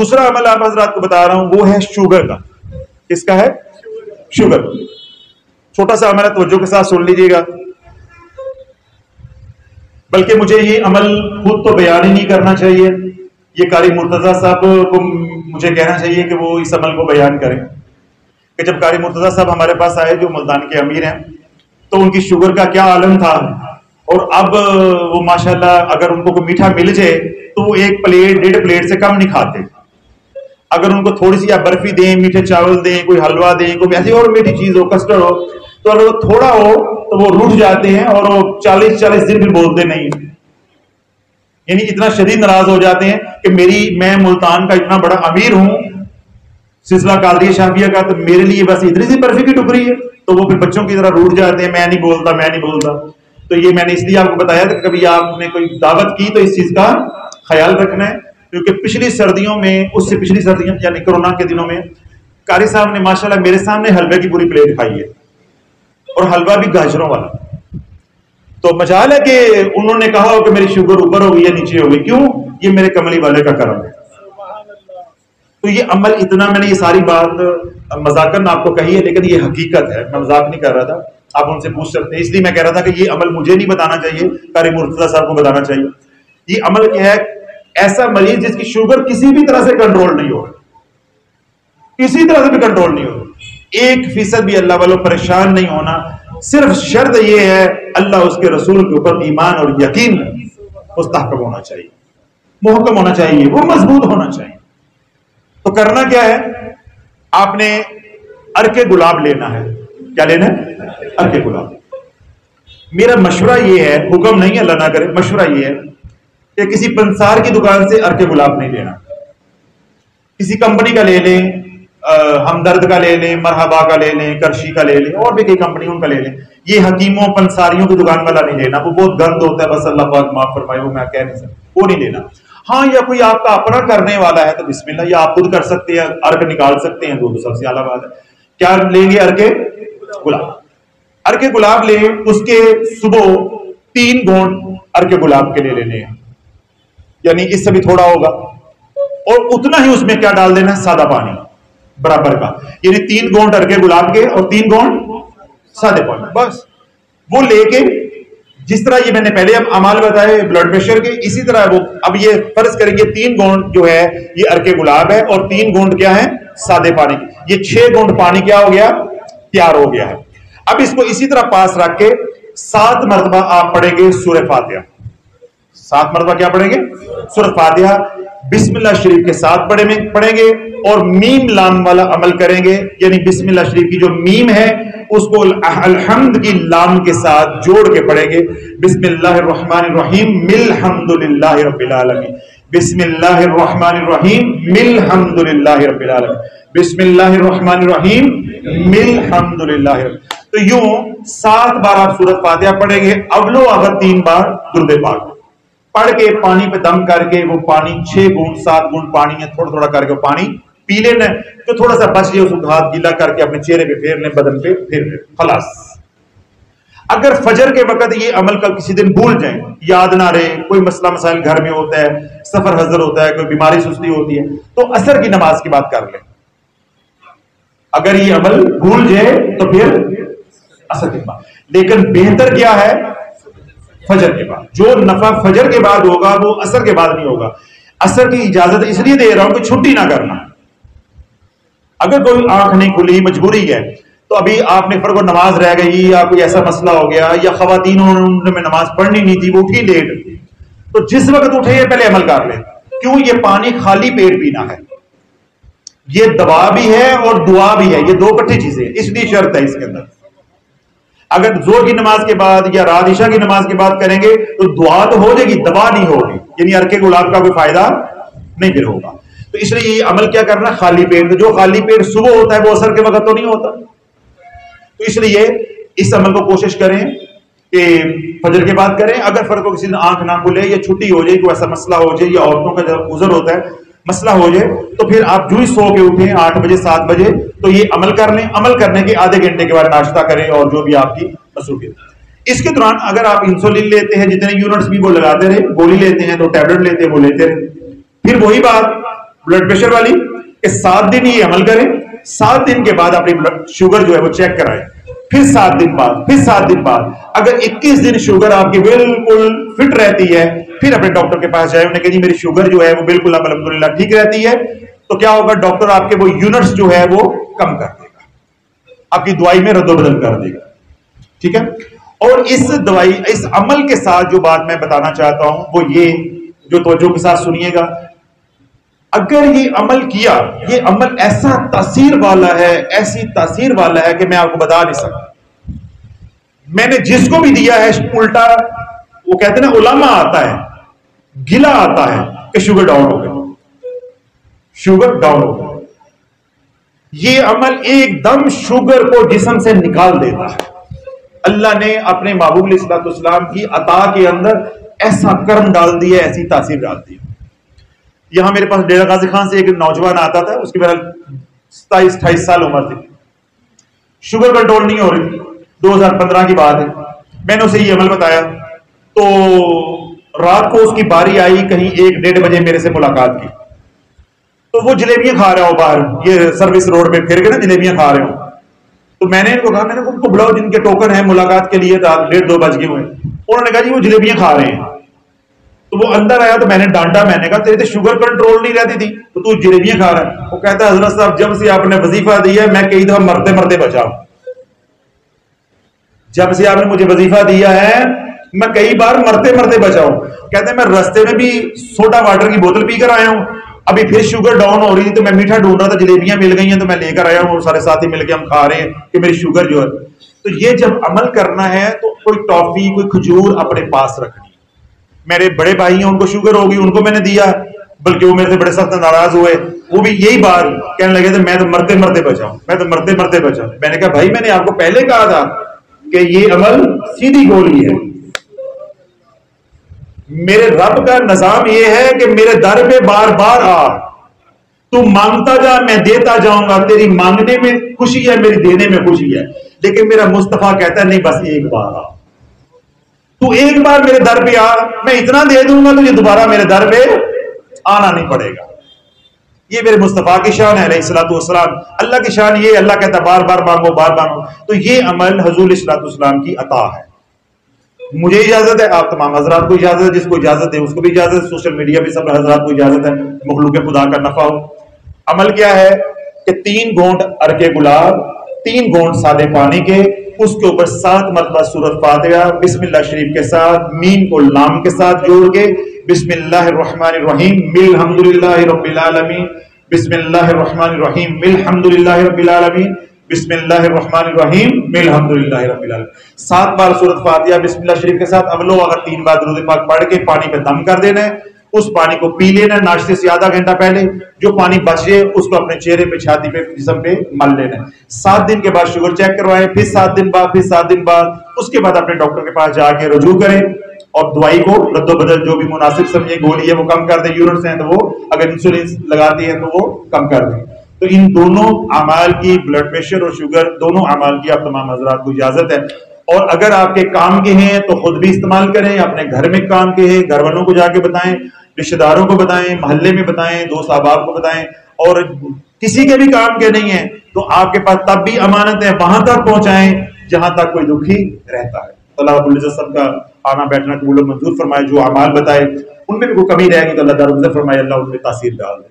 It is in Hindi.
दूसरा अमल आप हजरात को बता रहा हूं, वो है शुगर का। किसका है? शुगर। छोटा सा अमल है, तवज्जो के साथ सुन लीजिएगा। बल्कि मुझे ये अमल खुद तो बयान ही नहीं करना चाहिए, ये कारी मुर्तजा साहब को मुझे कहना चाहिए कि वो इस अमल को बयान करें। कि जब कारी मुर्तजा साहब हमारे पास आए, जो मुल्तान के अमीर हैं, तो उनकी शुगर का क्या आलम था, और अब वो माशाल्लाह अगर उनको कोई मीठा मिल जाए तो वो 1 प्लेट 1.5 प्लेट से कम नहीं खाते। अगर उनको थोड़ी सी आप बर्फी दें, मीठे चावल दें, कोई हलवा दें, कोई ऐसी और मीठी चीज हो, कस्टर्ड हो, तो अगर वो थोड़ा हो तो वो रूठ जाते हैं और वो 40-40 दिन फिर बोलते नहीं। यानी इतना शदीद नाराज हो जाते हैं कि मैं मुल्तान का इतना बड़ा अमीर हूं, सिलसिला कादरिया शाफिया का, तो मेरे लिए बस इतनी सी बर्फी की टुकड़ी है। तो वो फिर बच्चों की तरह रूठ जाते हैं, मैं नहीं बोलता। तो ये मैंने इसलिए आपको बताया था कि कभी आपने कोई दावत की तो इस चीज का ख्याल रखना है, क्योंकि पिछली सर्दियों में, उससे पिछली सर्दियों यानी कोरोना के दिनों में, कारी साहब ने माशाल्लाह मेरे सामने हलवे की पूरी प्लेट खाई है, और हलवा भी गाजरों वाला। तो मजाल है कि उन्होंने कहा हो कि मेरी शुगर ऊपर हो गई या नीचे हो गई, क्यों? ये मेरे कमली वाले का करम है। तो ये अमल इतना, मैंने ये सारी बात मजाकन आपको कही है, लेकिन ये हकीकत है, मैं मजाक नहीं कर रहा था। आप उनसे पूछ सकते हैं, इसलिए मैं कह रहा था कि ये अमल मुझे नहीं बताना चाहिए, कारी मुर्तजा साहब को बताना चाहिए। ये अमल क्या है? ऐसा मरीज जिसकी शुगर किसी भी तरह से कंट्रोल नहीं हो, किसी तरह से भी कंट्रोल नहीं हो, 1% भी अल्लाह वालों परेशान नहीं होना। सिर्फ शर्त यह है अल्लाह उसके रसूल के ऊपर ईमान और यकीन मुस्तहकम होना चाहिए, मुहकम होना चाहिए, वो मजबूत होना चाहिए। तो करना क्या है? आपने अर्के गुलाब लेना है। क्या लेना है? अर्के गुलाब। मेरा मशवरा ये है, हुक्म नहीं अल्लाह ना करे, मशवरा ये है कि किसी पंसार की दुकान से अर्के गुलाब नहीं लेना, किसी कंपनी का ले लें, हमदर्द का ले लें, मरहबा का ले लें, करशी का ले लें, और भी कई कंपनी उनका ले लें। ये हकीमों पंसारियों की दुकान वाला नहीं लेना, वो बहुत गंद होता है, बस अल्लाह पाक माफ फरमाए, वो मैं कह नहीं सकता, वो नहीं लेना। हाँ, या कोई आपका अपना करने वाला है तो बिस्मिल्लाह, या आप खुद कर सकते हैं, अर्क निकाल सकते हैं, वो सबसे आला बात है। क्या लेंगे? अर्के गुलाब। अर्के गुलाब ले, उसके सुबह 3 घूंट अर्के गुलाब के ले लेने हैं, यानी इससे भी थोड़ा होगा, और उतना ही उसमें क्या डाल देना है? सादा पानी बराबर का, यानी 3 घूंट अर्के गुलाब के और 3 घूंट सादे पानी, बस। वो लेके, जिस तरह ये मैंने पहले अब अमाल बताए ब्लड प्रेशर के, इसी तरह वो अब ये फर्ज करेंगे 3 घूंट जो है ये अर्के गुलाब है, और 3 घूंट क्या है? सादे पानी। ये 6 घूंट पानी क्या हो गया? तैयार हो गया है। अब इसको इसी तरह पास रख के 7 मरतबा आप पढ़ेंगे सूरह फातिहा। 7 मरतबा क्या पढ़ेंगे? सूरह फातिहा। बिस्मिल्लाह शरीफ के साथ पढ़ेंगे, और मीम लाम वाला अमल करेंगे, यानी बिस्मिल्लाह शरीफ की जो मीम है उसको अल्हम्द की लाम के साथ जोड़ के पढ़ेंगे। बिस्मिल्लाहिर्रहमानिर्रहीम मिल्हम्दुलिल्लाहि रब्बिल आलमीन, बिस्मिल्लाहिर्रहमानिर्रहीम मिल्हम्दुलिल्लाहि रब्बिल आलमीन, बिस्मिल्लाहिर्रहमानिर्रहीम मिल्हम्दुलिल्लाहि। तो यूं 7 बार आप सूरह फातिहा पढ़ेंगे, अवलो अगर 3 बार दुरूद पाक पढ़ के पानी पे दम करके, वो पानी 6 घूंट 7 घूंट पानी है, थोड़ा थोड़ा करके पानी पी लेना, तो थोड़ा सा बच गया उसको हाथ गीला करके अपने चेहरे पे फेरने, बदन पे फेरने, खलास। अगर फजर के वक्त ये अमल का किसी दिन भूल जाए, याद ना रहे, कोई मसला मसाइल घर में होता है, सफर हजर होता है, कोई बीमारी सुस्ती होती है, तो असर की नमाज की बात कर ले। अगर ये अमल भूल जाए तो फिर असर की बात, लेकिन बेहतर क्या है? फजर के बाद। जो नफा फजर के बाद होगा वो असर के बाद नहीं होगा। असर की इजाजत इसलिए दे रहा हूं कि छुट्टी ना करना। अगर कोई आंख नहीं खुली, मजबूरी है, तो अभी आपने फर्क नमाज रह गई, या कोई ऐसा मसला हो गया, या खवातीन में नमाज पढ़नी नहीं थी, वो उठी लेट, तो जिस वक्त उठे ये पहले अमल कर ले। क्यों? ये पानी खाली पेट पीना है, ये दवा भी है और दुआ भी है, ये 2 इकट्ठी चीजें, इसलिए शर्त है इसके अंदर। अगर जोर की नमाज के बाद या रात इशा की नमाज के बाद करेंगे तो दुआ तो हो जाएगी, दवा नहीं होगी, यानी अर्के गुलाब का कोई फायदा नहीं फिर होगा। तो इसलिए ये अमल क्या करना? खाली पेट। जो खाली पेट सुबह होता है वो असर के वक्त तो नहीं होता, तो इसलिए इस अमल को कोशिश करें कि फजर के बाद करें। अगर फर्क हो, किसी दिन आंख ना खुले या छुट्टी हो जाए, कोई ऐसा मसला हो जाए, या औरतों का जब गुजर होता है मसला हो जाए, तो फिर आप जो ही सो के उठें 8 बजे 7 बजे, तो ये अमल कर लें। अमल करने के आधे घंटे के बाद नाश्ता करें और जो भी आपकी मसरूफियत। इसके दौरान अगर आप इंसुलिन लेते हैं, जितने यूनिट्स भी वो लगाते रहे, गोली लेते हैं तो टैबलेट लेते हैं वो लेते रहे। फिर वही बात, ब्लड प्रेशर वाली कि 7 दिन ये अमल करें, 7 दिन के बाद अपनी ब्लड शुगर जो है वो चेक कराएं, फिर 7 दिन बाद, फिर 7 दिन बाद। अगर 21 दिन शुगर आपकी बिल्कुल फिट रहती है, फिर अपने डॉक्टर के पास जाए, उन्हें कहिए जी मेरी शुगर जो है वो बिल्कुल अब अल्हम्दुलिल्लाह ठीक रहती है, तो क्या होगा, डॉक्टर आपके वो यूनिट्स जो है वो कम कर देगा, आपकी दवाई में रद्दोबदल कर देगा। ठीक है। और इस दवाई, इस अमल के साथ जो बात मैं बताना चाहता हूं वो ये, जो तवज्जो के साथ सुनिएगा, अगर ये अमल किया, ये अमल ऐसा तासीर वाला है, ऐसी तासीर वाला है कि मैं आपको बता नहीं सकता। मैंने जिसको भी दिया है उल्टा, वो कहते हैं ना, उलामा आता है, गिला आता है कि शुगर डाउन हो गई, शुगर डाउन हो गई। ये अमल एकदम शुगर को जिस्म से निकाल देता है। अल्लाह ने अपने महबूब अलैहिस्सलाम की अता के अंदर ऐसा कर्म डाल दिया, ऐसी तासीर डाल दी। यहां मेरे पास डेरा गाजी खान से एक नौजवान आता था, उसकी मेरा 27-28 साल उम्र थी, शुगर कंट्रोल नहीं हो रही थी, 2015 की बात है। मैंने उसे ये अमल बताया, तो रात को उसकी बारी आई, कहीं 1-1:30 बजे मेरे से मुलाकात की, तो वो जलेबियां खा रहा हो बाहर, ये सर्विस रोड पे फिर के ना जलेबियां खा रहे हो। तो मैंने इनको कहा, मैंने उनको बुलाओ जिनके टोकन है मुलाकात के लिए, 1:30-2 बज गए हुए। उन्होंने कहा जी वो जलेबियां खा रहे हैं। तो वो अंदर आया, तो मैंने डांटा, मैंने कहा तेरे तो शुगर कंट्रोल नहीं रहती थी, तो तू जलेबियां खा रहा है। वो कहता है हजरत साहब जब से आपने वजीफा दिया है मैं कई दफा मरते मरते बचा हूं, जब से आपने मुझे वजीफा दिया है मैं कई बार मरते मरते बचा हूं। कहते हैं मैं रास्ते में भी सोडा वाटर की बोतल पीकर आया हूं, अभी फिर शुगर डाउन हो रही थी तो मैं मीठा ढूंढ रहा था, जलेबियां मिल गई हैं तो मैं लेकर आया हूं, और सारे साथी मिलकर हम खा रहे हैं कि मेरी शुगर जो है। तो ये जब अमल करना है तो कोई टॉफी, कोई खजूर अपने पास रखनी। मेरे बड़े भाई हैं, उनको शुगर होगी, उनको मैंने दिया, बल्कि वो मेरे से बड़े सख्त नाराज हुए, वो भी यही बात कहने लगे थे मैं तो मरते मरते बचा हूं, मैं तो मरते मरते बचा। मैंने कहा भाई मैंने आपको पहले कहा था कि ये अमल सीधी गोली है। मेरे रब का निजाम यह है कि मेरे दर पे बार बार आ, तू मांगता जा मैं देता जाऊंगा, तेरी मांगने में खुशी है, मेरी देने में खुशी है। लेकिन मेरा मुस्तफा कहता है नहीं, बस एक बार आ, तू एक बार मेरे दर पे आ, मैं इतना दे दूंगा तुझे दोबारा मेरे दर पे आना नहीं पड़ेगा। ये मेरे मुस्तफा की शान है अलैहिस्सलातु वस्सलाम। अल्लाह की शान ये, अल्लाह कहता बार बार मांगो, बार मांगो। तो ये अमल हुजूर अलैहिस्सलातु वस्सलाम की अता है। मुझे इजाजत है, आप तमाम हजरात को इजाजत है, जिसको इजाजत है उसको भी इजाजत है, सोशल मीडिया पे सब हजरात को इजाजत है, मखलूक खुदा का नफा हो। अमल क्या है कि 3 घूंट अरके गुलाब, 3 घूंट सादे पानी के, उसके ऊपर 7 मरतबा सूरत फातिहा बिस्मिल्लाह शरीफ के साथ, मीम को लाम के साथ जोड़ के बिस्मिल्लाहिर्रहमानिर्रहीम मिल्हम्दुलिल्लाहि रब्बिल आलमीन, बिस्मिल्लाहिर्रहमानिर्रहीम मिल्हम्दुलिल्लाहि रब्बिल आलमीन, बिस्मिल्लाहिर्रहमानिर्रहीम मिल्हम्दुलिल्लाहि रब्बिल आलमीन। 7 बार सूरत फातिहा बिस्मिल्लाह शरीफ के साथ अवलो, अगर 3 बार दुरूद पाक पढ़ के पानी पे दम कर देना है, उस पानी को पी लेना है नाश्ते से आधा घंटा पहले। जो पानी बचे उसको अपने चेहरे पे, छाती पे, जिस्म पे मल लेना है। 7 दिन के बाद शुगर चेक करवाएं, फिर 7 दिन बाद, फिर 7 दिन बाद, उसके बाद अपने डॉक्टर के पास जाके रुजू करें और दवाई को रद्दोबदल जो भी मुनासिब समझे, गोली है वो कम कर दें, यूरिन हैं तो वो, अगर इंसुलिन लगाती है तो वो कम कर दें। तो इन दोनों अमाल की, ब्लड प्रेशर और शुगर, दोनों अमाल की आप तमाम हजरात को इजाजत है। और अगर आपके काम के हैं तो खुद भी इस्तेमाल करें, अपने घर में काम के हैं घर वालों को जाके बताएं, रिश्तेदारों को बताएं, मोहल्ले में बताएं, दोस्त अहबाब को बताएं। और किसी के भी काम के नहीं है तो आपके पास तब भी अमानत है, वहां तक पहुंचाएं जहां तक कोई दुखी रहता है। अल्लाह रब्बुल इज्जत सबका आना बैठना कबूल मंजूर फरमाए। जो अमाल बताए उनमें भी कोई कमी रहेगी तो अल्लाह फरमाए, अल्लाह उनमें तासीर डाल दे।